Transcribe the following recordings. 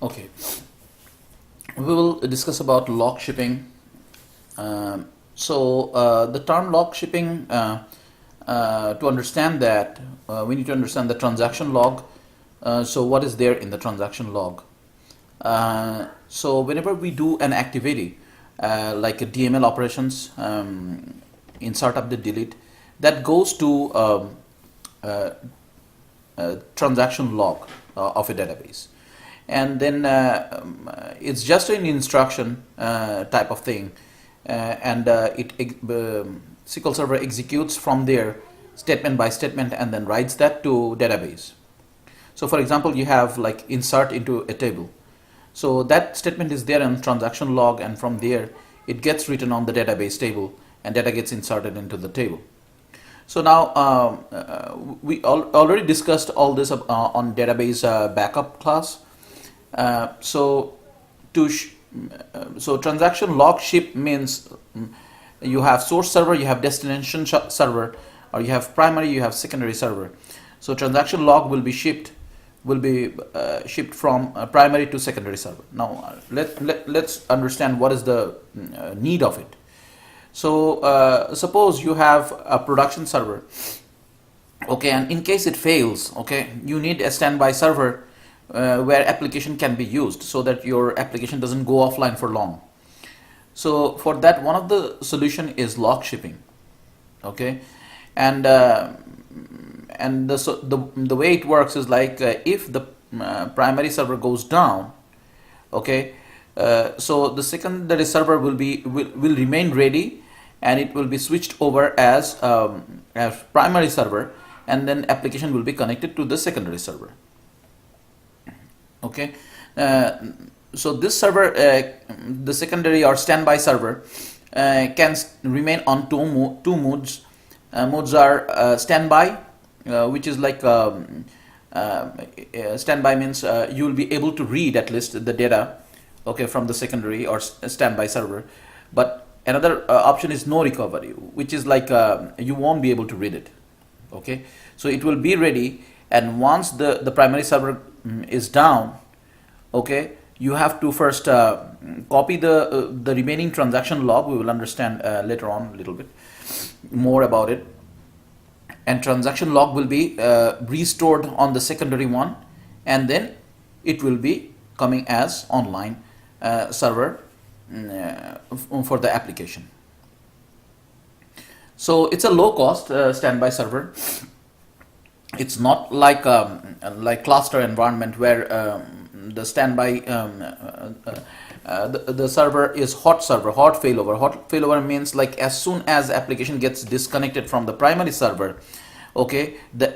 Okay, we will discuss about log shipping. The term log shipping, to understand that, we need to understand the transaction log. So what is there in the transaction log? So whenever we do an activity, like a DML operations, insert, update, delete, that goes to transaction log of a database, and then it's just an instruction type of thing, and SQL Server executes from there statement by statement and then writes that to database. So for example, you have like insert into a table, so that statement is there in transaction log, and from there it gets written on the database table and data gets inserted into the table. So now we already discussed all this on database backup class. So transaction log ship means you have source server, you have destination server, or you have primary, you have secondary server. So transaction log will be shipped from primary to secondary server. Now let's understand what is the need of it. So suppose you have a production server, okay, and in case it fails, okay, you need a standby server where application can be used so that your application doesn't go offline for long. So for that, one of the solution is log shipping, okay, and the way it works is like if the primary server goes down, okay, so the secondary server will remain ready, and it will be switched over as primary server, and then application will be connected to the secondary server. Okay, so this server, the secondary or standby server, can remain on two modes. Modes are standby, which is like standby means you will be able to read at least the data, okay, from the secondary or standby server. But another option is no recovery, which is like you won't be able to read it. Okay, so it will be ready, and once the primary server is down, okay, you have to first copy the remaining transaction log. We will understand later on a little bit more about it, and transaction log will be restored on the secondary one, and then it will be coming as online server for the application. So it's a low cost standby server. It's not like cluster environment where the standby the server is hot server, hot failover. Hot failover means like as soon as application gets disconnected from the primary server, okay, the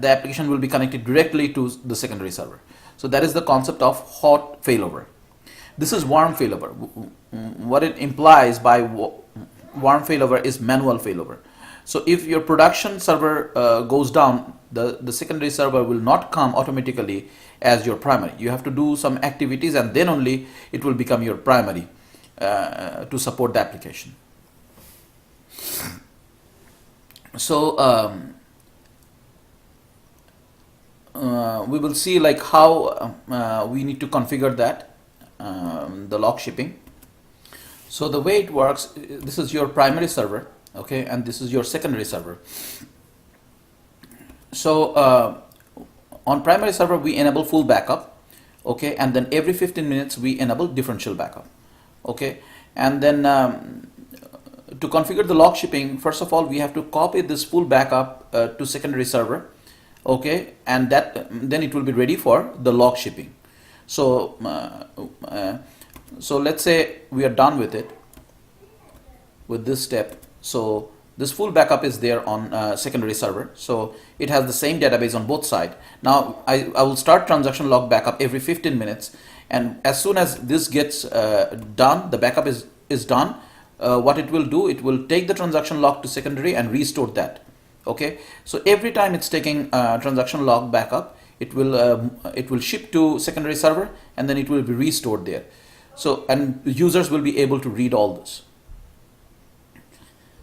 application will be connected directly to the secondary server. So that is the concept of hot failover. This is warm failover. What it implies by warm failover is manual failover. So if your production server goes down, the secondary server will not come automatically as your primary. You have to do some activities, and then only it will become your primary to support the application. So we will see like how we need to configure that, the log shipping. So the way it works, this is your primary server, okay, and this is your secondary server. So on primary server we enable full backup, okay, and then every 15 minutes we enable differential backup, okay, and then to configure the log shipping, first of all we have to copy this full backup to secondary server, okay, and that then it will be ready for the log shipping. So so let's say we are done with it, with this step. So this full backup is there on secondary server, so it has the same database on both sides. Now I will start transaction log backup every 15 minutes, and as soon as this gets done, the backup is done, what it will do, it will take the transaction log to secondary and restore that. Okay, so every time it's taking transaction log backup, it will ship to secondary server, and then it will be restored there. So, and users will be able to read all this.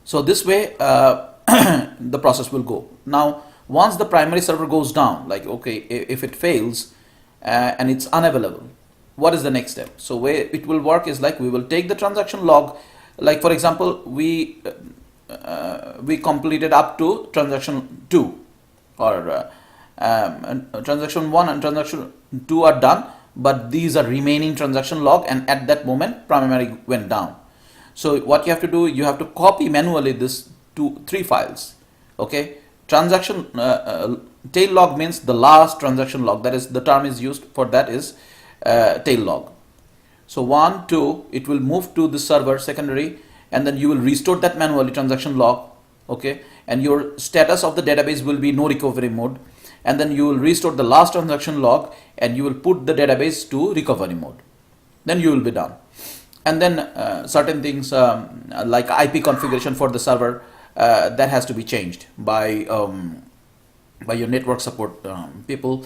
So this way the process will go. Now once the primary server goes down, like okay, if it fails and it's unavailable, what is the next step? So way it will work is like we will take the transaction log, like for example we completed up to transaction 2, or transaction 1 and transaction 2 are done, but these are remaining transaction log, and at that moment primary went down. So what you have to do, you have to copy manually this 3 files. Okay, transaction tail log means the last transaction log, that is the term is used for that is tail log. So 1, 2, it will move to the server secondary, and then you will restore that manually transaction log. Okay, and your status of the database will be no recovery mode, and then you will restore the last transaction log and you will put the database to recovery mode, then you will be done. And then certain things like IP configuration for the server, that has to be changed by your network support people.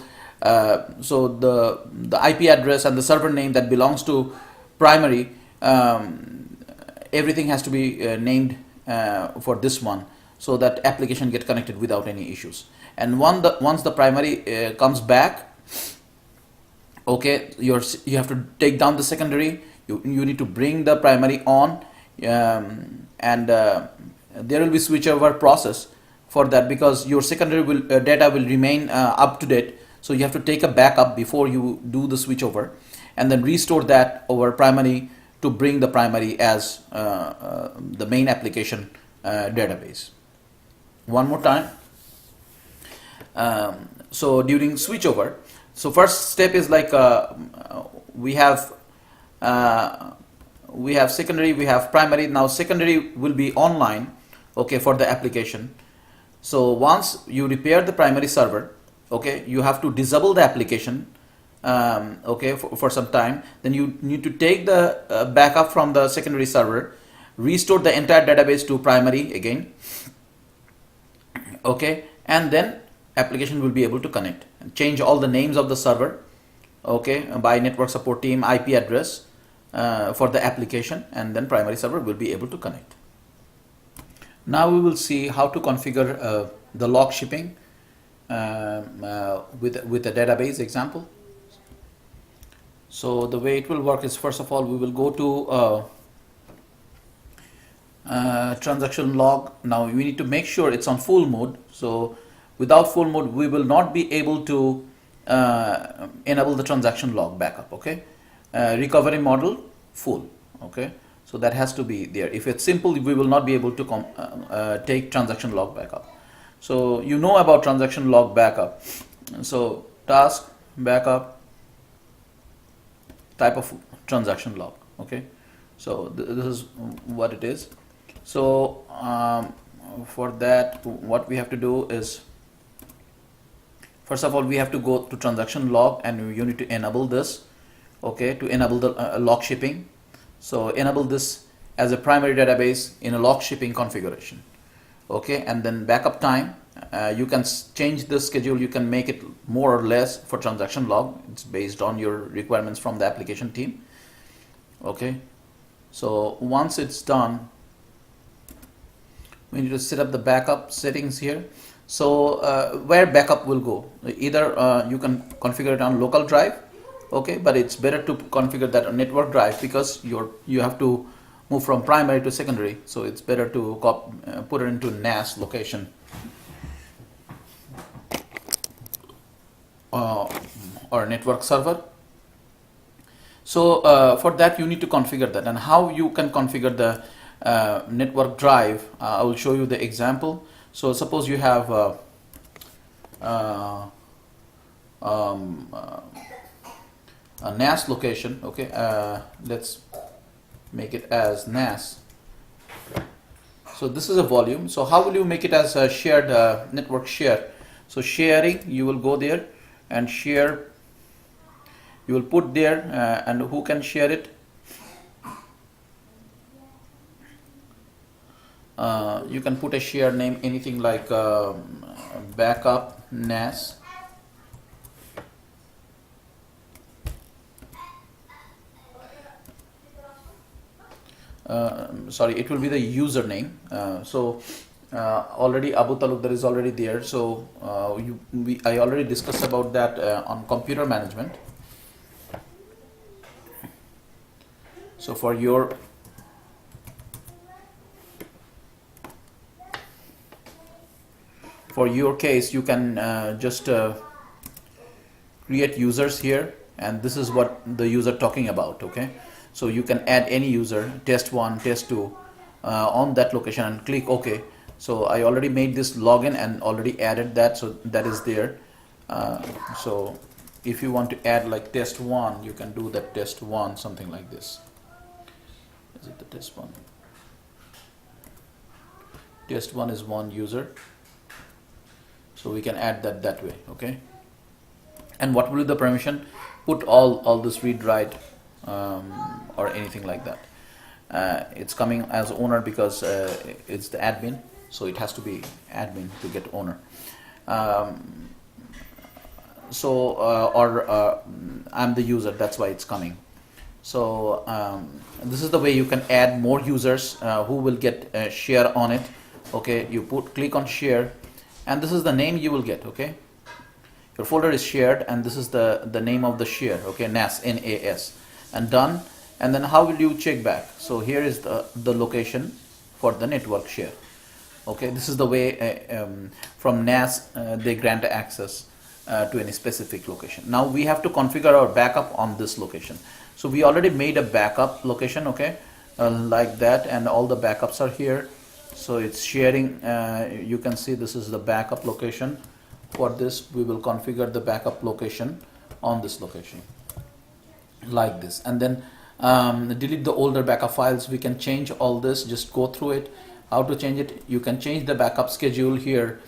So the IP address and the server name that belongs to primary, everything has to be named for this one, so that application get connected without any issues. And once the primary comes back, okay, you have to take down the secondary. You need to bring the primary on, and there will be switchover process for that, because your secondary data will remain up to date. So you have to take a backup before you do the switchover, and then restore that over primary to bring the primary as the main application database. One more time. So during switchover, so first step is like we have secondary, we have primary. Now secondary will be online, okay, for the application. So once you repair the primary server, okay, you have to disable the application, okay, for some time. Then you need to take the backup from the secondary server, restore the entire database to primary again, okay, and then application will be able to connect and change all the names of the server, okay, by network support team, IP address for the application, and then primary server will be able to connect. Now we will see how to configure the log shipping with a database example. So the way it will work is, first of all we will go to transaction log. Now we need to make sure it's on full mode. So without full mode we will not be able to enable the transaction log backup. Okay, recovery model full. Okay, so that has to be there. If it's simple, we will not be able to take transaction log backup. So you know about transaction log backup. So task backup, type of transaction log. Okay, so this is what it is. So for that, what we have to do is, first of all we have to go to transaction log, and you need to enable this, okay, to enable the log shipping. So enable this as a primary database in a log shipping configuration, okay. And then backup time, you can change the schedule, you can make it more or less for transaction log. It's based on your requirements from the application team, okay. So once it's done, we need to set up the backup settings here. So where backup will go, either you can configure it on local drive, okay, but it's better to configure that on network drive, because you have to move from primary to secondary. So it's better to put it into NAS location or network server. So for that you need to configure that. And how you can configure the network drive, I will show you the example. So suppose you have a NAS location, okay, let's make it as NAS. So this is a volume. So how will you make it as a shared network share? So sharing, you will go there and share, you will put there, and who can share it? You can put a share name, anything like backup NAS. Sorry, it will be the username. Already Abu Talukdar is already there. So I already discussed about that on computer management. So for your case, you can just create users here, and this is what the user talking about. Okay, so you can add any user, test1, test2, on that location and click OK. So I already made this login and already added that, so that is there. So if you want to add like test1, you can do that test1, something like this. Is it the test1? Test1 is one user, so we can add that way. Okay, and what will be the permission? Put all this read write or anything like that. It's coming as owner because it's the admin, so it has to be admin to get owner. I'm the user, that's why it's coming. So this is the way you can add more users who will get share on it. Okay, you click on share, and this is the name you will get. Okay, your folder is shared, and this is the name of the share. Okay, NAS, NAS, and done. And then how will you check back? So here is the location for the network share. Okay, this is the way from NAS they grant access to any specific location. Now we have to configure our backup on this location. So we already made a backup location, okay, like that, and all the backups are here. So it's sharing. You can see this is the backup location. For this, we will configure the backup location on this location, like this, and then delete the older backup files. We can change all this. Just go through it. How to change it? You can change the backup schedule here,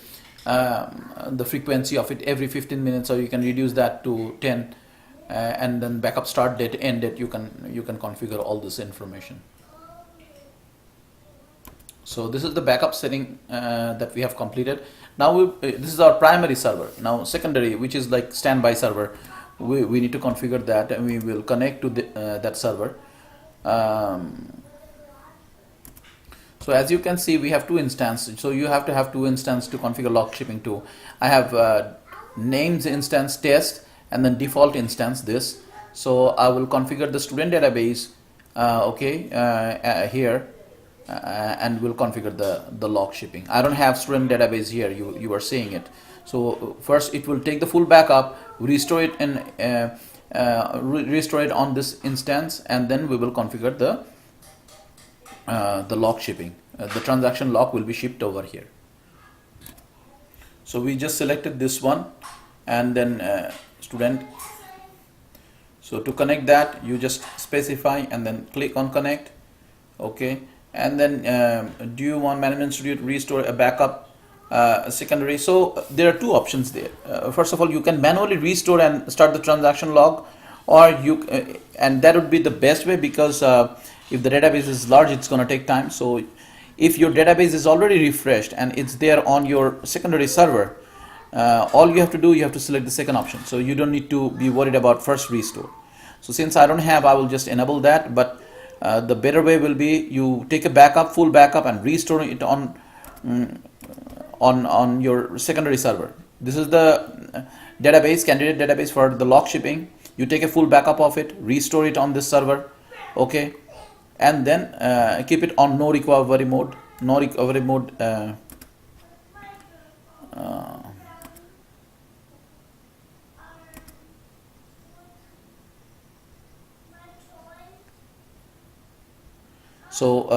the frequency of it every 15 minutes, or you can reduce that to 10, and then backup start date, end date. You can configure all this information. So this is the backup setting that we have completed. Now this is our primary server. Now secondary, which is like standby server, we need to configure that, and we will connect to that server. So as you can see, we have two instances. So you have to have two instances to configure Logshipping 2. I have names instance test, and then default instance this. So I will configure the student database here, and we'll configure the Logshipping. I don't have student database here. You are seeing it. So first it will take the full backup, restore it, and restore it on this instance, and then we will configure the Logshipping. The transaction log will be shipped over here. So we just selected this one, and then student. So to connect that, you just specify and then click on connect. Okay, and then do you want Management Studio to restore a backup secondary? So there are two options there. First of all, you can manually restore and start the transaction log, or you and that would be the best way, because if the database is large, it's going to take time. So if your database is already refreshed and it's there on your secondary server, all you have to do, you have to select the second option. So you don't need to be worried about first restore. So since I don't have, I will just enable that. But the better way will be you take a backup, full backup, and restore it on your secondary server. This is the database, candidate database for the Logshipping. You take a full backup of it, restore it on this server, okay, and then keep it on no recovery mode. No recovery mode. So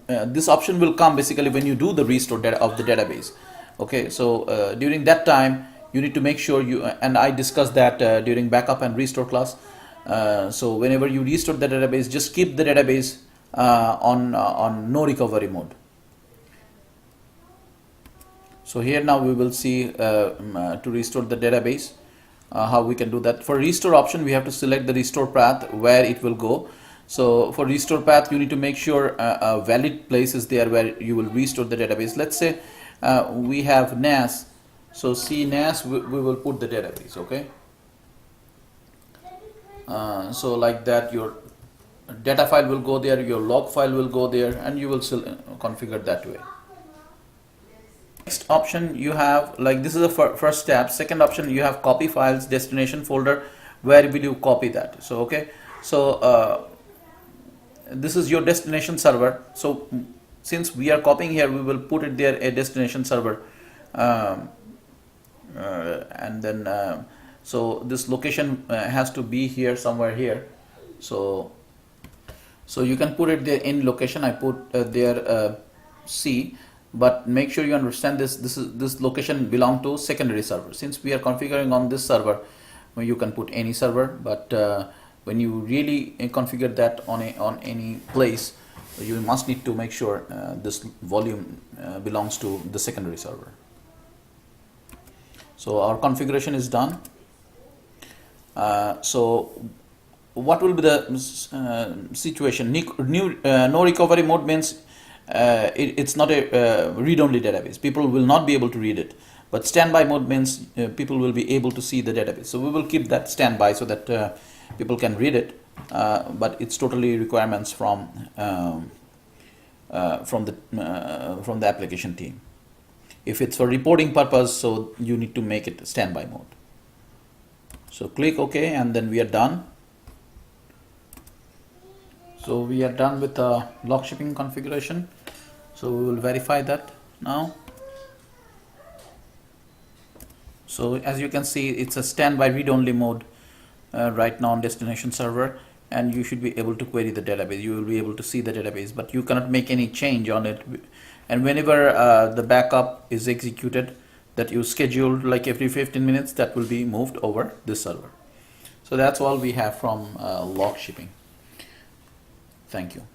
this option will come basically when you do the restore of the database. Okay, so during that time you need to make sure you, and I discussed that during backup and restore class. So whenever you restore the database, just keep the database on no recovery mode. So here now we will see to restore the database how we can do that. For restore option, we have to select the restore path where it will go. So for restore path, you need to make sure a valid place is there where you will restore the database. Let's say we have NAS. So C NAS, we will put the database. Okay. So like that, your data file will go there, your log file will go there, and you will still configure that way. Next option you have, like this is the first step. Second option, you have copy files destination folder. Where will you copy that? So okay, so this is your destination server. So since we are copying here, we will put it there, a destination server, and then so this location has to be here, somewhere here. So you can put it there in location. I put there C, but make sure you understand this location belong to secondary server. Since we are configuring on this server, well, you can put any server, but when you really configure that on any place, you must need to make sure this volume belongs to the secondary server. So our configuration is done. So what will be the situation? No recovery mode means it's not a read-only database. People will not be able to read it. But standby mode means people will be able to see the database. So we will keep that standby so that people can read it. But it's totally requirements from the application team. If it's for reporting purpose, so you need to make it standby mode. So click OK, and then we are done. So we are done with the log shipping configuration. So we will verify that now. So as you can see, it's a standby read-only mode right now on destination server, and you should be able to query the database. You will be able to see the database, but you cannot make any change on it. And whenever the backup is executed, that you scheduled like every 15 minutes, that will be moved over this server. So that's all we have from log shipping. Thank you.